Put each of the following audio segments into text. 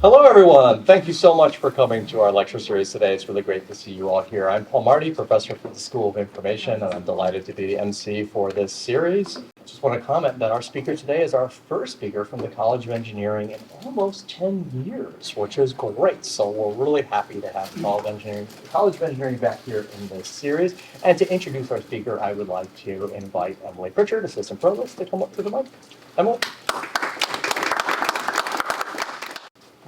Hello, everyone. Thank you so much for coming to our lecture series today. It's really great to see you all here. I'm Paul Marty, professor for the School of Information, and I'm delighted to be the MC for this series. Just want to comment that our speaker today is our first speaker from the College of Engineering in almost 10 years, which is great. So we're really happy to have the College of Engineering back here in this series. And to introduce our speaker, I would like to invite Emily Pritchard, Assistant Provost, to come up to the mic. Emily?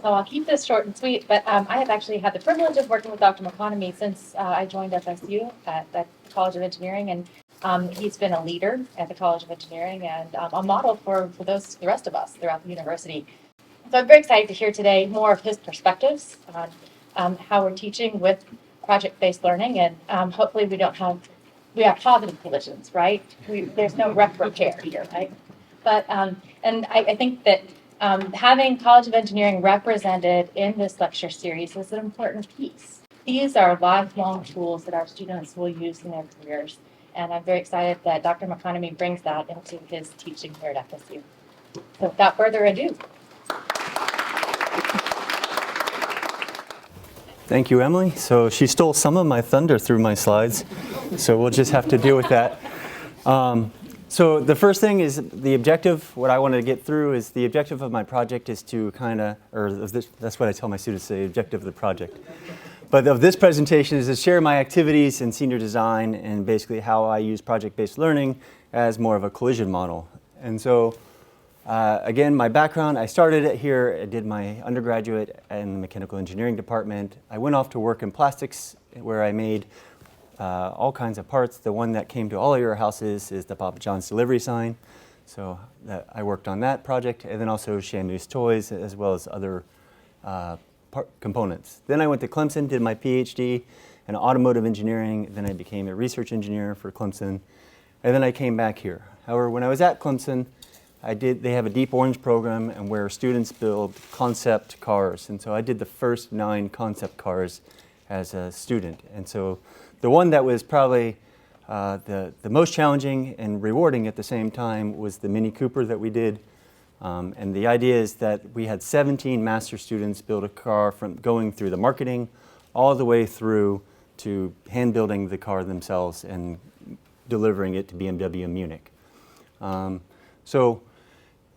So I'll keep this short and sweet, but I have actually had the privilege of working with Dr. McConomy since I joined FSU at the College of Engineering, and he's been a leader at the College of Engineering and a model for the rest of us throughout the university. So I'm very excited to hear today more of his perspectives on how we're teaching with project-based learning, and hopefully we have positive collisions, right? There's no repair here, right? But and I think that having College of Engineering represented in this lecture series is an important piece. These are lifelong tools that our students will use in their careers, and I'm very excited that Dr. McConomy brings that into his teaching here at FSU. So without further ado. Thank you, Emily. So she stole some of my thunder through my slides, so we'll just have to deal with that. So the first thing is the objective. What I wanted to get through is the objective of my project is to that's what I tell my students, the objective of the project. But of this presentation is to share my activities in senior design and basically how I use project-based learning as more of a collision model. And so again, my background, I started it here. I did my undergraduate in the mechanical engineering department. I went off to work in plastics where I made all kinds of parts. The one that came to all of your houses is the Papa John's delivery sign. So I worked on that project, and then also Shamu's toys, as well as other components. Then I went to Clemson, did my PhD in automotive engineering. Then I became a research engineer for Clemson, and then I came back here. However, when I was at Clemson, they have a Deep Orange program and where students build concept cars. And so I did the first 9 concept cars as a student. And so the one that was probably the most challenging and rewarding at the same time was the Mini Cooper that we did. And the idea is that we had 17 master students build a car from going through the marketing all the way through to hand building the car themselves and delivering it to BMW in Munich. So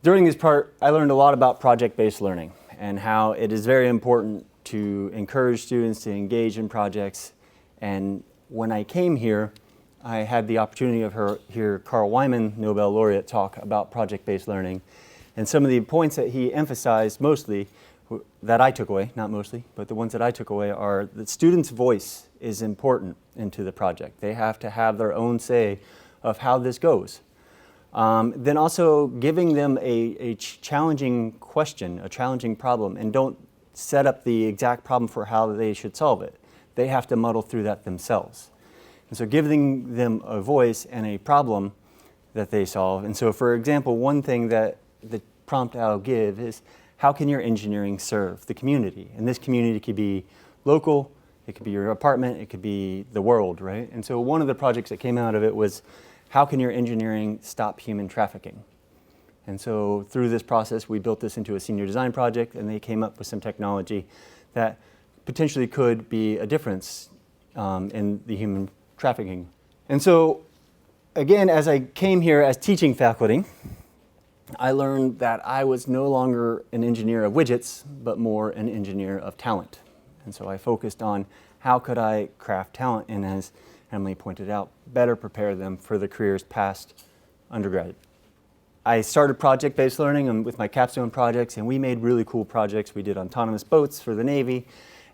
during this part, I learned a lot about project-based learning and how it is very important to encourage students to engage in projects. And when I came here, I had the opportunity of hear Carl Wyman, Nobel laureate, talk about project-based learning. And some of the points that he emphasized mostly, that I took away, not mostly, but the ones that I took away are that students' voice is important into the project. They have to have their own say of how this goes. Then also giving them a challenging question, a challenging problem, and don't set up the exact problem for how they should solve it. They have to muddle through that themselves. And so giving them a voice and a problem that they solve. And so for example, one thing that the prompt I'll give is, how can your engineering serve the community? And this community could be local, it could be your apartment, it could be the world, right? And so one of the projects that came out of it was, how can your engineering stop human trafficking? And so through this process, we built this into a senior design project, and they came up with some technology that potentially could be a difference in the human trafficking. And so, again, as I came here as teaching faculty, I learned that I was no longer an engineer of widgets, but more an engineer of talent. And so I focused on how could I craft talent, and as Emily pointed out, better prepare them for the careers past undergrad. I started project-based learning with my capstone projects, and we made really cool projects. We did autonomous boats for the Navy.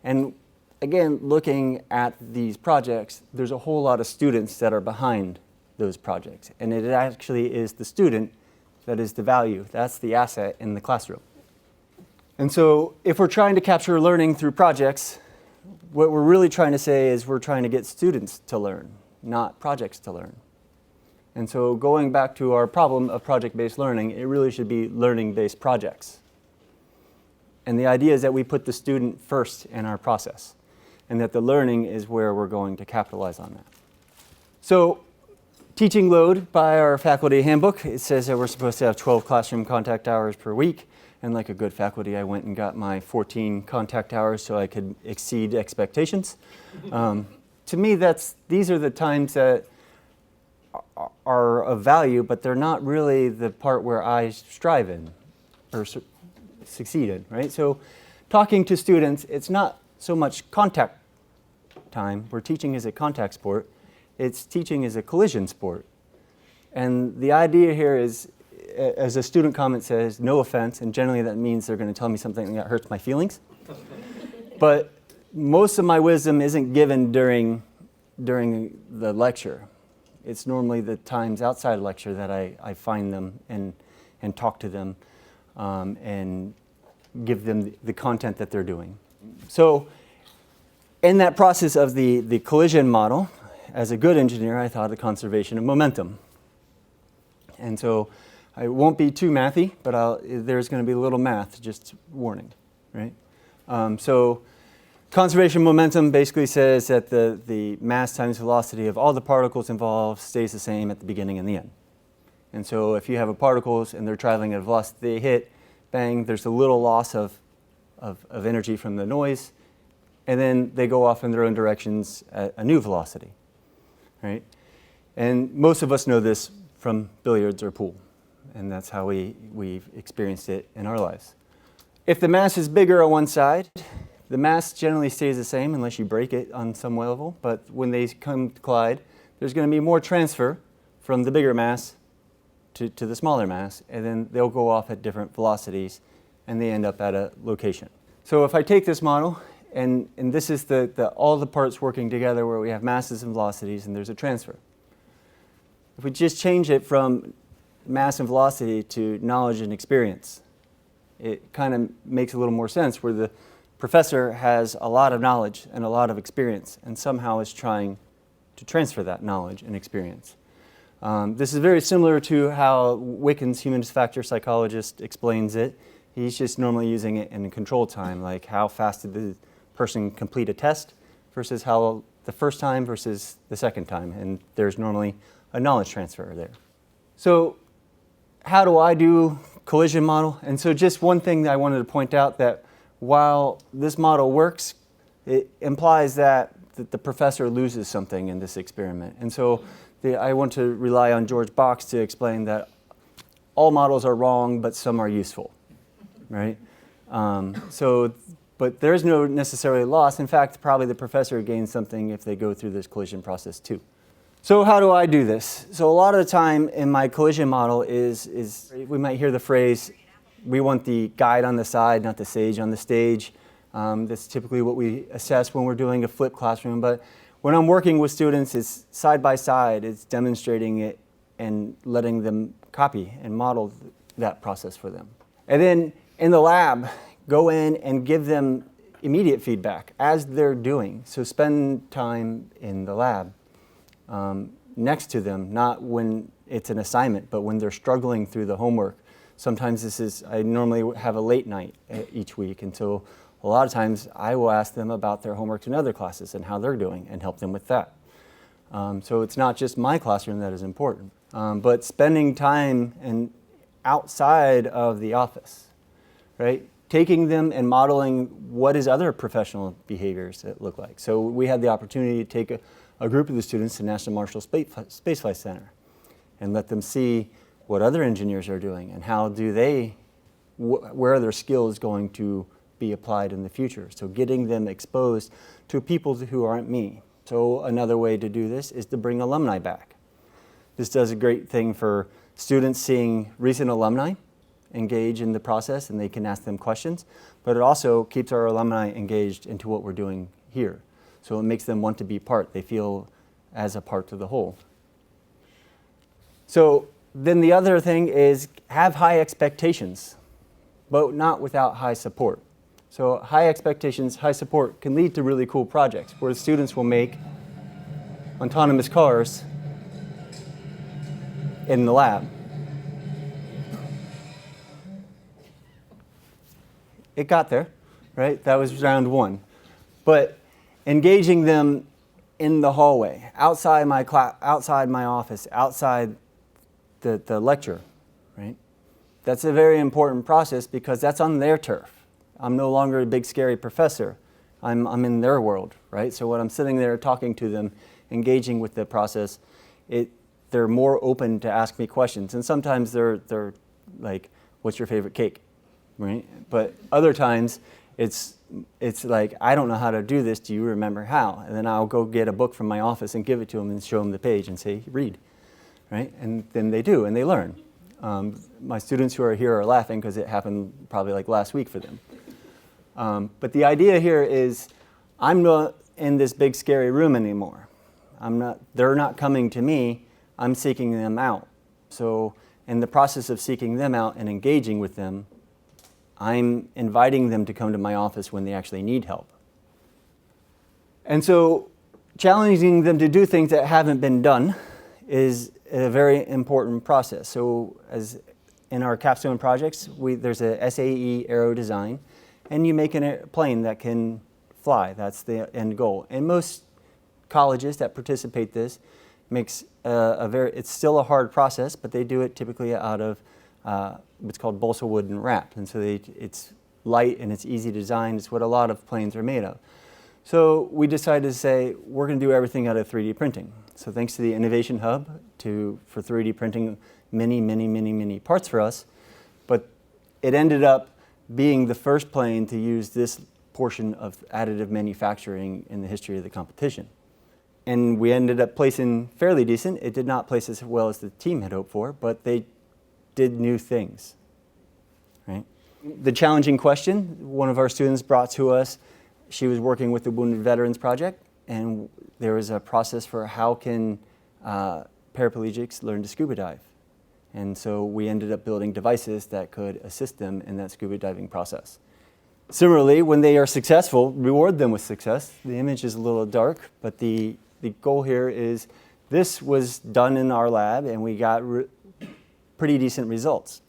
And again, looking at these projects, there's a whole lot of students that are behind those projects. And it actually is the student that is the value. That's the asset in the classroom. And so if we're trying to capture learning through projects, what we're really trying to say is we're trying to get students to learn, not projects to learn. And so going back to our problem of project-based learning, it really should be learning-based projects. And the idea is that we put the student first in our process, and that the learning is where we're going to capitalize on that. So teaching load by our faculty handbook, it says that we're supposed to have 12 classroom contact hours per week. And like a good faculty, I went and got my 14 contact hours so I could exceed expectations. To me, these are the times that are of value, but they're not really the part where I strive in or succeed in, right? So talking to students, it's not so much contact time, where teaching is a contact sport. It's teaching is a collision sport. And the idea here is, as a student comment says, no offense, and generally that means they're going to tell me something that hurts my feelings. But most of my wisdom isn't given during the lecture. It's normally the times outside lecture that I find them and talk to them and give them the content that they're doing. So in that process of the collision model, as a good engineer, I thought of conservation of momentum. And so I won't be too mathy, but there's going to be a little math, just warning, right? So conservation momentum basically says that the mass times velocity of all the particles involved stays the same at the beginning and the end. And so if you have particles and they're traveling at a velocity, they hit, bang, there's a little loss of energy from the noise, and then they go off in their own directions at a new velocity, right? And most of us know this from billiards or pool, and that's how we've experienced it in our lives. If the mass is bigger on one side, the mass generally stays the same unless you break it on some level, but when they come to collide, there's going to be more transfer from the bigger mass to the smaller mass, and then they'll go off at different velocities, and they end up at a location. So if I take this model, and this is all the parts working together where we have masses and velocities, and there's a transfer. If we just change it from mass and velocity to knowledge and experience, it kind of makes a little more sense, where the professor has a lot of knowledge and a lot of experience and somehow is trying to transfer that knowledge and experience. This is very similar to how Wickens, humanist factor psychologist, explains it. He's just normally using it in control time, like how fast did the person complete a test versus how the first time versus the second time, and there's normally a knowledge transfer there. So how do I do collision model? And so just one thing that I wanted to point out, that while this model works, it implies that the professor loses something in this experiment. And so I want to rely on George Box to explain that all models are wrong, but some are useful, right? But there is no necessarily loss. In fact, probably the professor gains something if they go through this collision process too. So how do I do this? So a lot of the time in my collision model is we might hear the phrase, we want the guide on the side, not the sage on the stage. That's typically what we assess when we're doing a flipped classroom. But when I'm working with students, it's side by side. It's demonstrating it and letting them copy and model that process for them. And then in the lab, go in and give them immediate feedback as they're doing. So spend time in the lab next to them, not when it's an assignment, but when they're struggling through the homework. Sometimes I normally have a late night each week, and so a lot of times I will ask them about their homework in other classes and how they're doing and help them with that. So it's not just my classroom that is important, but spending time outside of the office, right? Taking them and modeling what is other professional behaviors that look like. So we had the opportunity to take a group of the students to National Marshall Space Flight Center and let them see what other engineers are doing and how where are their skills going to be applied in the future. So getting them exposed to people who aren't me. So another way to do this is to bring alumni back. This does a great thing for students seeing recent alumni engage in the process, and they can ask them questions, but it also keeps our alumni engaged into what we're doing here. So it makes them want to be part. They feel as a part of the whole. So then the other thing is have high expectations, but not without high support. So high expectations, high support can lead to really cool projects where students will make autonomous cars in the lab. It got there, right? That was round one. But engaging them in the hallway, outside my class, outside my office, outside the lecture, right? That's a very important process because that's on their turf. I'm no longer a big scary professor. I'm in their world, right? So when I'm sitting there talking to them, engaging with the process, they're more open to ask me questions. And sometimes they're like, what's your favorite cake, right? But other times it's like, I don't know how to do this. Do you remember how? And then I'll go get a book from my office and give it to them and show them the page and say, read, right? And then they do, and they learn. My students who are here are laughing because it happened probably like last week for them. But the idea here is I'm not in this big scary room anymore. They're not coming to me, I'm seeking them out. So in the process of seeking them out and engaging with them, I'm inviting them to come to my office when they actually need help. And so challenging them to do things that haven't been done is a very important process. So as in our capstone projects, there's a SAE aero design, and you make an airplane that can fly. That's the end goal. And most colleges that participate this makes it's still a hard process, but they do it typically out of what's called balsa wood and wrap. And so it's light and it's easy to design. It's what a lot of planes are made of. So we decided to say, we're going to do everything out of 3D printing. So thanks to the Innovation Hub for 3D printing many parts for us. But it ended up being the first plane to use this portion of additive manufacturing in the history of the competition. And we ended up placing fairly decent. It did not place as well as the team had hoped for, but they did new things, right? The challenging question, one of our students brought to us, she was working with the Wounded Veterans Project, and there was a process for how can paraplegics learn to scuba dive. And so we ended up building devices that could assist them in that scuba diving process. Similarly, when they are successful, reward them with success. The image is a little dark, but the goal here is this was done in our lab and we got pretty decent results.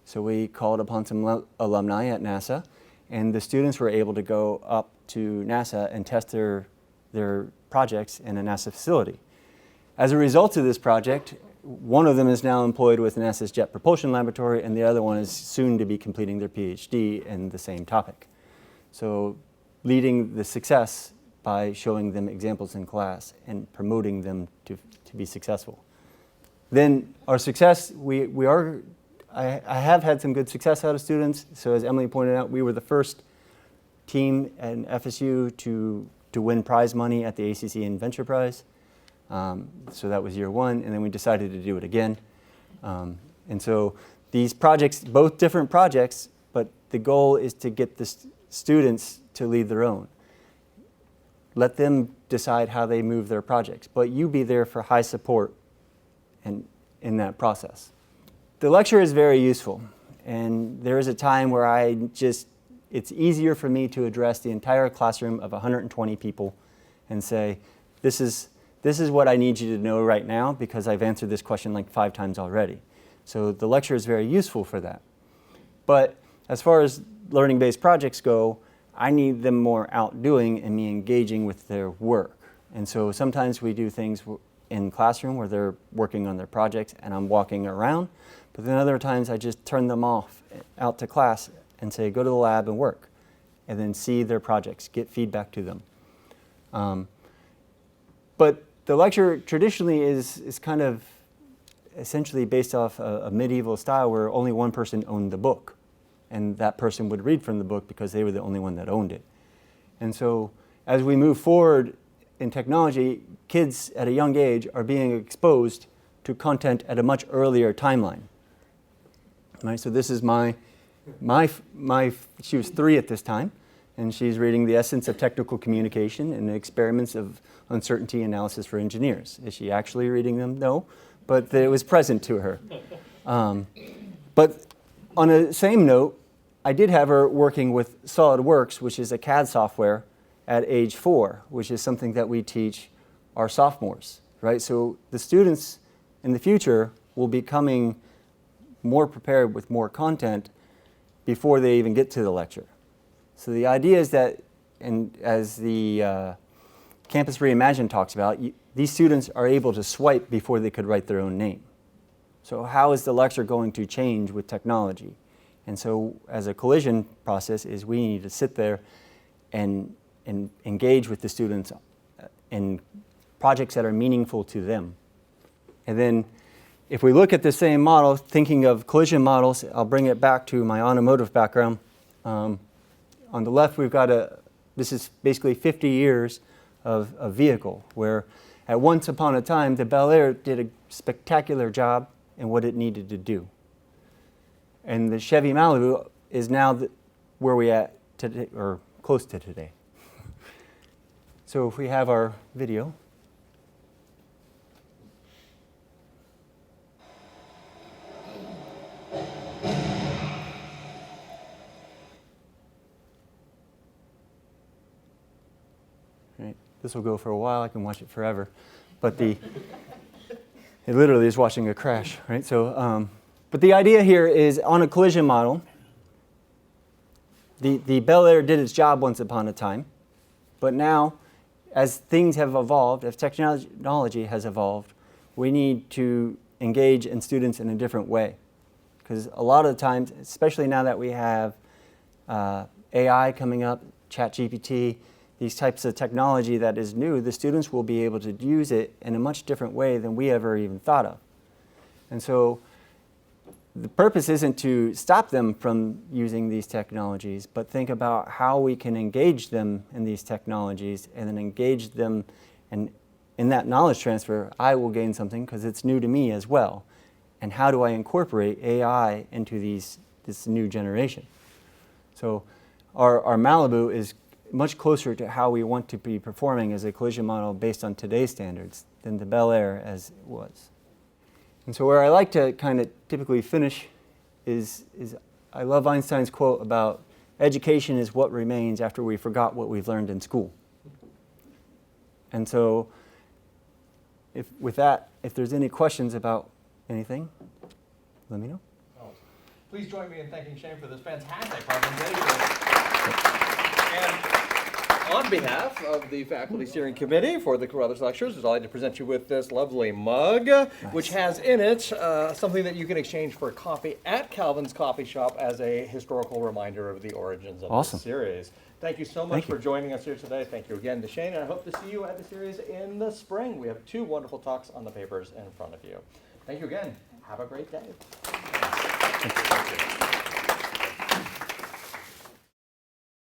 So we called upon some alumni at NASA, and the students were able to go up to NASA and test their projects in a NASA facility. As a result of this project, one of them is now employed with NASA's Jet Propulsion Laboratory, and the other one is soon to be completing their PhD in the same topic. So leading the success by showing them examples in class and promoting them to be successful. Then our success, I have had some good success out of students. So as Emily pointed out, we were the first team at FSU to win prize money at the ACC Inventure Prize. So that was year one, and then we decided to do it again. And so these projects, both different projects, but the goal is to get the students to lead their own. Let them decide how they move their projects, but you be there for high support and in that process. The lecture is very useful, and there is a time where it's easier for me to address the entire classroom of 120 people and say, this is what I need you to know right now because I've answered this question like 5 times already. So the lecture is very useful for that. But as far as learning-based projects go, I need them more out doing and me engaging with their work. And so sometimes we do things in classroom where they're working on their projects and I'm walking around, but then other times I just turn them off out to class and say, go to the lab and work, and then see their projects, get feedback to them. But the lecture traditionally is kind of essentially based off a medieval style where only one person owned the book. And that person would read from the book because they were the only one that owned it. And so as we move forward in technology, kids at a young age are being exposed to content at a much earlier timeline. Right? So this is she was 3 at this time, and she's reading The Essence of Technical Communication and the Experiments of Uncertainty Analysis for Engineers. Is she actually reading them? No, but it was present to her. But on the same note, I did have her working with SolidWorks, which is a CAD software, at age 4, which is something that we teach our sophomores, right? So the students in the future will be coming more prepared with more content before they even get to the lecture. So the idea is that, and as the Campus Reimagined talks about, these students are able to swipe before they could write their own name. So how is the lecture going to change with technology? And so as a collision process is we need to sit there and engage with the students in projects that are meaningful to them. And then if we look at the same model, thinking of collision models, I'll bring it back to my automotive background. On the left, we've got this is basically 50 years of a vehicle, where at once upon a time, the Bel Air did a spectacular job in what it needed to do. And the Chevy Malibu is now where we at today, or close to today. So if we have our video. Right. This will go for a while. I can watch it forever. But it literally is watching a crash, right? So, but the idea here is on a collision model, the Bel Air did its job once upon a time, but now, as things have evolved, as technology has evolved, we need to engage in students in a different way. Because a lot of the times, especially now that we have AI coming up, ChatGPT, these types of technology that is new, the students will be able to use it in a much different way than we ever even thought of. And so the purpose isn't to stop them from using these technologies, but think about how we can engage them in these technologies and then engage them, and in that knowledge transfer, I will gain something because it's new to me as well. And how do I incorporate AI into this new generation? So our Malibu is much closer to how we want to be performing as a collision model based on today's standards than the Bel Air as it was. And so where I like to kind of typically finish is I love Einstein's quote about education is what remains after we forgot what we've learned in school. And so with that, if there's any questions about anything, let me know. Please join me in thanking Shayne for this fantastic presentation. And on behalf of the Faculty Steering Committee for the Carothers Lectures, I'd like to present you with this lovely mug, which has in it something that you can exchange for coffee at Calvin's Coffee Shop as a historical reminder of the origins of this series. Thank you so much for joining us here today. Thank you again to Shayne, and I hope to see you at the series in the spring. We have 2 wonderful talks on the papers in front of you. Thank you again. Have a great day. Thank you.